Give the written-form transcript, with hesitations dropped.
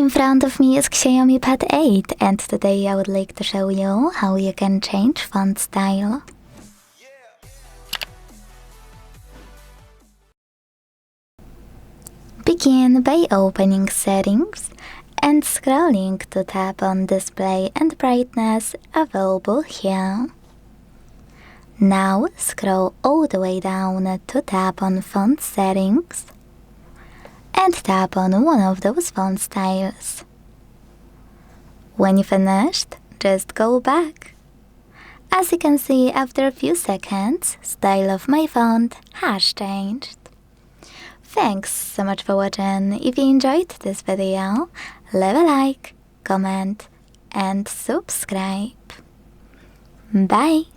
In front of me is XIAOMI Pad 8 and today I would like to show you how you can change font style. Begin by opening Settings and scrolling to tap on Display and Brightness available here. Now scroll all the way down to tap on Font Settings and tap on one of those font styles. When you finished, just go back. As you can see, after a few seconds, style of my font has changed. Thanks so much for watching. If you enjoyed this video, leave a like, comment and subscribe. Bye!